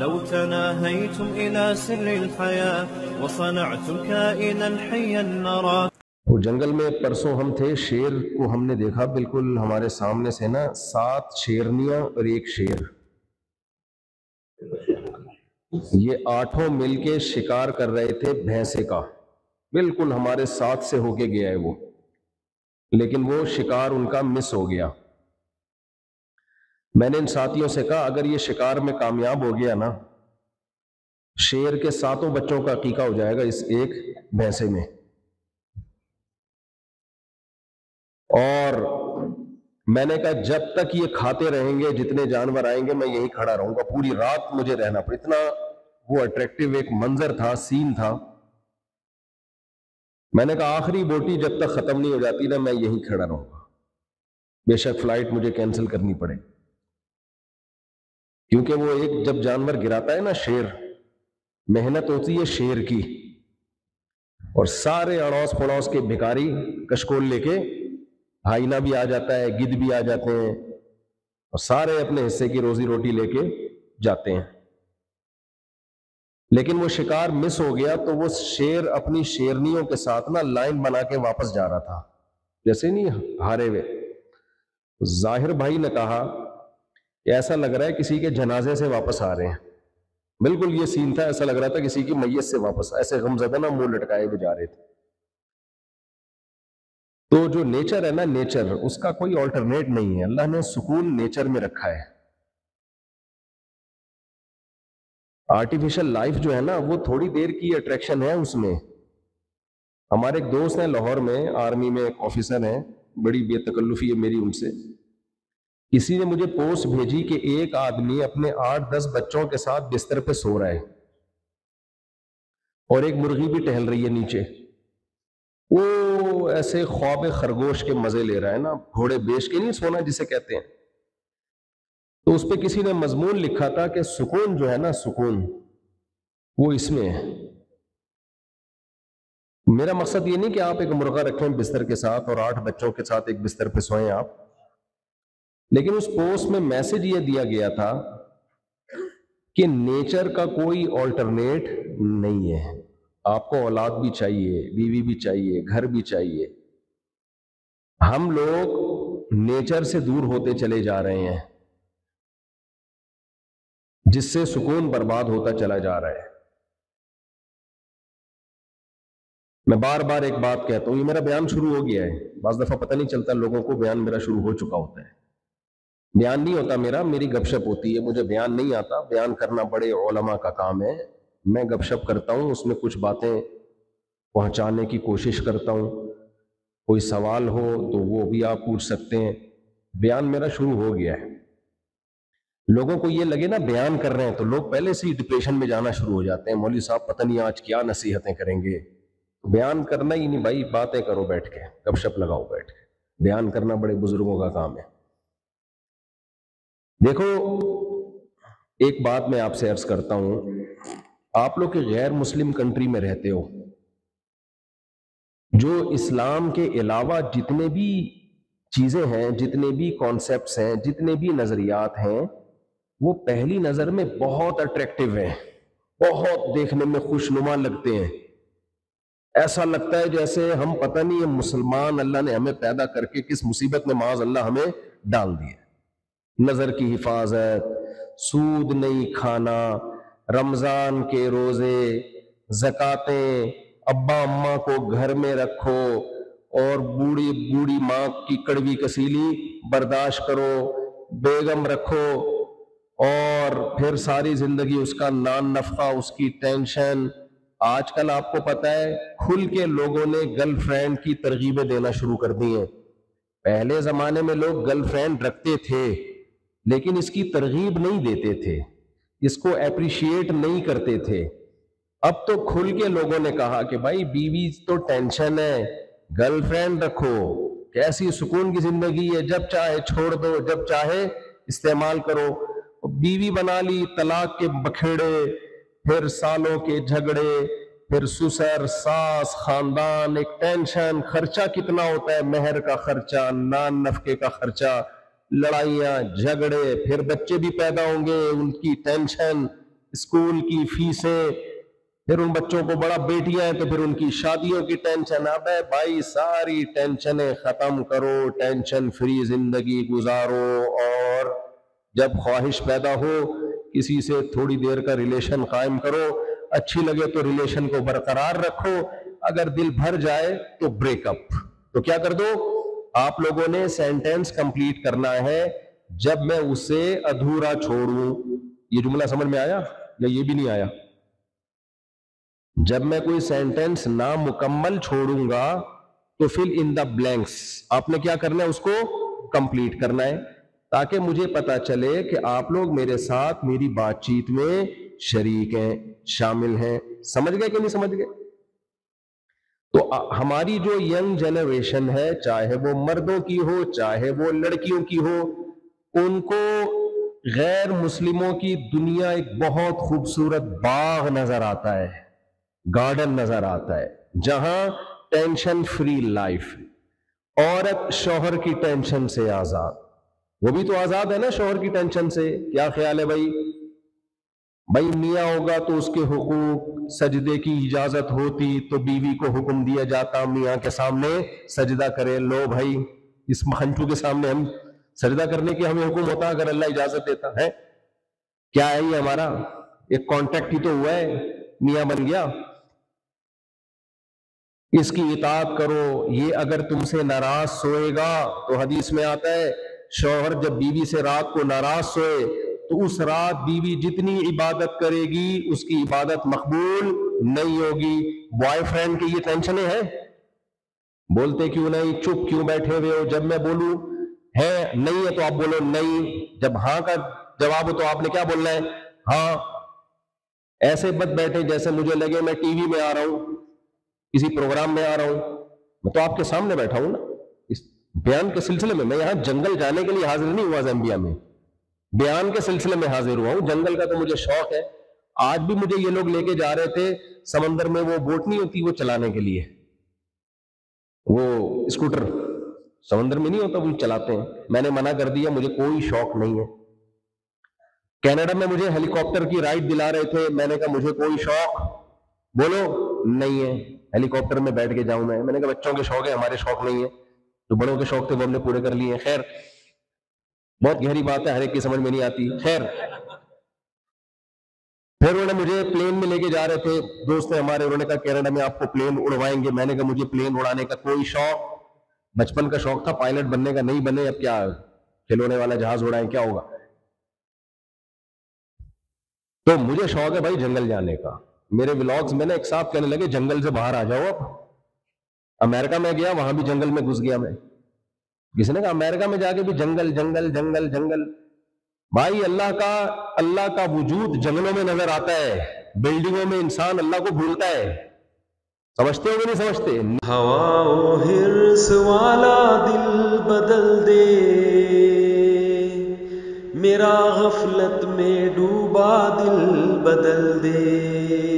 لو تناهيتم إلى سر الحياة وصنعتم كائنا حيا نرى. وہ جنگل میں پرسوں ہم تھے، شیر کو ہم نے دیکھا بالکل ہمارے سامنے سے نا، 7 شیرنیاں اور ایک شیر، یہ 8 مل کے شکار کر رہے تھے بھینسے کا، بالکل ہمارے ساتھ سے ہو کے گیا ہے وہ، لیکن وہ شکار ان کا مس ہو گیا۔ میں نے ان ساتھیوں سے کہا اگر یہ شکار میں کامیاب ہو گیا نا، شیر کے 7 بچوں کا عقیقہ ہو جائے گا اس ایک بھینسے میں۔ اور میں نے کہا جب تک یہ کھاتے رہیں گے، جتنے جانور آئیں گے میں یہیں کھڑا رہوں گا، پوری رات مجھے رہنا پڑے۔ اتنا وہ اٹریکٹیو ایک منظر تھا، سین تھا۔ میں نے کہا آخری بوٹی جب تک ختم نہیں ہو جاتی نا، میں یہیں کھڑا رہوں گا، بے شک فلائٹ مجھے کینسل کرنی پڑے، کیونکہ وہ ایک جب جانور گراتا ہے نا شیر، محنت ہوتی ہے شیر کی، اور سارے اڑوس پڑوس کے بھکاری کشکول لے کے، ہائینہ بھی آ جاتا ہے، گدھ بھی آ جاتے ہیں، اور سارے اپنے حصے کی روزی روٹی لے کے جاتے ہیں۔ لیکن وہ شکار مس ہو گیا تو وہ شیر اپنی شیرنیوں کے ساتھ نا لائن بنا کے واپس جا رہا تھا، جیسے نہیں ہارے ہوئے۔ ظاہر بھائی نے کہا کہ ایسا لگ رہا ہے کسی کے جنازے سے واپس آ رہے ہیں، بالکل یہ سین تھا، ایسا لگ رہا تھا کسی کی میت سے واپس، ایسے غمزدہ نا منہ لٹکائے ہوئے جا رہے تھے۔ تو جو نیچر ہے نا، نیچر اس کا کوئی آلٹرنیٹ نہیں ہے، اللہ نے سکون نیچر میں رکھا ہے۔ آرٹیفیشل لائف جو ہے نا وہ تھوڑی دیر کی اٹریکشن ہے اس میں۔ ہمارے ایک دوست ہیں لاہور میں، آرمی میں ایک آفیسر ہیں، بڑی بے تکلفی ہے میری ان سے، کسی نے مجھے پوسٹ بھیجی کہ ایک آدمی اپنے 8-10 بچوں کے ساتھ بستر پہ سو رہا ہے اور ایک مرغی بھی ٹہل رہی ہے نیچے، وہ ایسے خواب خرگوش کے مزے لے رہا ہے نا، گھوڑے بیچ کے نہیں سونا جسے کہتے ہیں۔ تو اس پہ کسی نے مضمون لکھا تھا کہ سکون جو ہے نا، سکون وہ اس میں ہے۔ میرا مقصد یہ نہیں کہ آپ ایک مرغہ رکھیں بستر کے ساتھ اور 8 بچوں کے ساتھ ایک بستر پہ سوئیں آپ، لیکن اس پوسٹ میں میسج یہ دیا گیا تھا کہ نیچر کا کوئی آلٹرنیٹ نہیں ہے، آپ کو اولاد بھی چاہیے، بیوی بھی چاہیے، گھر بھی چاہیے۔ ہم لوگ نیچر سے دور ہوتے چلے جا رہے ہیں، جس سے سکون برباد ہوتا چلا جا رہا ہے۔ میں بار بار ایک بات کہتا ہوں، یہ میرا بیان شروع ہو گیا ہے، بعض دفعہ پتہ نہیں چلتا لوگوں کو بیان میرا شروع ہو چکا ہوتا ہے۔ بیان نہیں ہوتا میرا، میری گپ شپ ہوتی ہے، مجھے بیان نہیں آتا، بیان کرنا بڑے علماء کا کام ہے، میں گپ شپ کرتا ہوں، اس میں کچھ باتیں پہنچانے کی کوشش کرتا ہوں، کوئی سوال ہو تو وہ بھی آپ پوچھ سکتے ہیں۔ بیان میرا شروع ہو گیا ہے۔ لوگوں کو یہ لگے نا بیان کر رہے ہیں تو لوگ پہلے سے ہی ڈپریشن میں جانا شروع ہو جاتے ہیں، مولوی صاحب پتہ نہیں آج کیا نصیحتیں کریں گے۔ بیان کرنا ہی نہیں بھائی، باتیں کرو بیٹھ کے، گپ شپ لگاؤ بیٹھ کے، بیان کرنا بڑے بزرگوں کا کام ہے۔ دیکھو ایک بات میں آپ سے عرض کرتا ہوں، آپ لوگ غیر مسلم کنٹری میں رہتے ہو، جو اسلام کے علاوہ جتنے بھی چیزیں ہیں، جتنے بھی کانسیپٹس ہیں، جتنے بھی نظریات ہیں، وہ پہلی نظر میں بہت اٹریکٹیو ہیں، بہت دیکھنے میں خوشنما لگتے ہیں، ایسا لگتا ہے جیسے ہم پتہ نہیں ہے مسلمان اللہ نے ہمیں پیدا کر کے کس مصیبت میں معاذ اللہ ہمیں ڈال دیا۔ نظر کی حفاظت، سود نہیں کھانا، رمضان کے روزے، زکاتیں، ابا اماں کو گھر میں رکھو اور بوڑھی ماں کی کڑوی کسیلی برداشت کرو، بیگم رکھو، اور پھر ساری زندگی اس کا نان نفقہ، اس کی ٹینشن۔ آج کل آپ کو پتہ ہے کھل کے لوگوں نے گرل فرینڈ کی ترغیبیں دینا شروع کر دی ہیں۔ پہلے زمانے میں لوگ گرل فرینڈ رکھتے تھے لیکن اس کی ترغیب نہیں دیتے تھے، اس کو اپریشیٹ نہیں کرتے تھے۔ اب تو کھل کے لوگوں نے کہا کہ بھائی بیوی تو ٹینشن ہے، گرل فرینڈ رکھو، کیسی سکون کی زندگی ہے، جب چاہے چھوڑ دو، جب چاہے استعمال کرو۔ بیوی بنا لی، طلاق کے بکھیڑے، پھر سالوں کے جھگڑے، پھر سسر ساس خاندان، ایک ٹینشن، خرچہ کتنا ہوتا ہے، مہر کا خرچہ، نان نفقے کا خرچہ، لڑائیاں جھگڑے، پھر بچے بھی پیدا ہوں گے ان کی ٹینشن، اسکول کی فیسیں، پھر ان بچوں کو بڑا بیٹیاں ہیں تو پھر ان کی شادیوں کی ٹینشن. ابے بھائی ساری ٹینشنیں ختم کرو، ٹینشن فری زندگی گزارو، اور جب خواہش پیدا ہو کسی سے تھوڑی دیر کا ریلیشن قائم کرو، اچھی لگے تو ریلیشن کو برقرار رکھو، اگر دل بھر جائے تو بریک اپ. تو کیا کر دو؟ آپ لوگوں نے سینٹینس کمپلیٹ کرنا ہے جب میں اسے ادھورا چھوڑوں. یہ جملہ سمجھ میں آیا یا یہ بھی نہیں آیا؟ جب میں کوئی سینٹینس نامکمل چھوڑوں گا تو فل ان دا بلینکس آپ نے کیا کرنا ہے؟ اس کو کمپلیٹ کرنا ہے، تاکہ مجھے پتا چلے کہ آپ لوگ میرے ساتھ میری بات چیت میں شریک ہیں، شامل ہیں. سمجھ گئے کہ نہیں سمجھ گئے؟ تو ہماری جو ینگ جنریشن ہے، چاہے وہ مردوں کی ہو چاہے وہ لڑکیوں کی ہو، ان کو غیر مسلموں کی دنیا ایک بہت خوبصورت باغ نظر آتا ہے، گارڈن نظر آتا ہے، جہاں ٹینشن فری لائف، عورت شوہر کی ٹینشن سے آزاد. وہ بھی تو آزاد ہے نا شوہر کی ٹینشن سے. کیا خیال ہے بھائی؟ بھائی میاں ہوگا تو اس کے حقوق، سجدے کی اجازت ہوتی تو بیوی کو حکم دیا جاتا میاں کے سامنے سجدہ کرے. لو بھائی اس مخنچو کے سامنے ہم سجدہ کرنے کی ہمیں حکم ہوتا اگر اللہ اجازت دیتا ہے؟ کیا ہے یہ ہمارا ایک کانٹیکٹ ہی تو ہوا ہے، میاں بن گیا. اس کی اطاعت کرو. یہ اگر تم سے ناراض سوئے گا تو حدیث میں آتا ہے شوہر جب بیوی سے رات کو ناراض سوئے تو اس رات بیوی جتنی عبادت کرے گی اس کی عبادت مقبول نہیں ہوگی. بوائے فرینڈ کی یہ ٹینشنیں ہیں، بولتے کیوں نہیں، چپ کیوں بیٹھے ہوئے ہو؟ جب میں بولوں ہے نہیں ہے تو آپ بولو نہیں، جب ہاں کا جواب ہو تو آپ نے کیا بولنا ہے؟ ہاں. ایسے مت بیٹھے جیسے مجھے لگے میں ٹی وی میں آ رہا ہوں، کسی پروگرام میں آ رہا ہوں. میں تو آپ کے سامنے بیٹھا ہوں نا اس بیان کے سلسلے میں. میں یہاں جنگل جانے کے لیے حاضر نہیں ہوا زامبیا میں، بیان کے سلسلے میں حاضر ہوا ہوں. جنگل کا تو مجھے شوق ہے. آج بھی مجھے یہ لوگ لے کے جا رہے تھے سمندر میں، وہ بوٹ نہیں ہوتی وہ چلانے کے لیے، وہ اسکوٹر سمندر میں نہیں ہوتا وہ چلاتے ہیں. میں نے منع کر دیا، مجھے کوئی شوق نہیں ہے. کینیڈا میں مجھے ہیلی کاپٹر کی رائڈ دلا رہے تھے، میں نے کہا مجھے کوئی شوق بولو نہیں ہے ہیلی کاپٹر میں بیٹھ کے جاؤں. میں نے کہا بچوں کے شوق ہے، ہمارے شوق نہیں ہے. جو بڑوں کے شوق تھے وہ ہم نے پورے کر لیے. خیر بہت گہری بات ہے، ہر ایک کی سمجھ میں نہیں آتی. خیر پھر انہوں نے مجھے پلین میں لے کے جا رہے تھے، دوست ہیں ہمارے، انہوں نے کہا کینیڈا میں آپ کو پلین اڑوائیں گے. میں نے کہا مجھے پلین اڑانے کا کوئی شوق، بچپن کا شوق تھا پائلٹ بننے کا، نہیں بنے. اب کیا کھلونے والا جہاز اڑائیں کیا ہوگا؟ تو مجھے شوق ہے بھائی جنگل جانے کا. میرے ولاگز میں نا ایک صاحب کہنے لگے جنگل سے باہر آ جاؤ. اب امریکہ میں گیا وہاں بھی جنگل میں گھس گیا میں. کسی نے کہا امریکہ میں جا کے بھی جنگل جنگل جنگل جنگل. بھائی اللہ کا وجود جنگلوں میں نظر آتا ہے، بلڈنگوں میں انسان اللہ کو بھولتا ہے. سمجھتے ہو کہ نہیں سمجھتے؟ ہوا و حرص والا دل بدل دے، میرا غفلت میں ڈوبا دل بدل دے.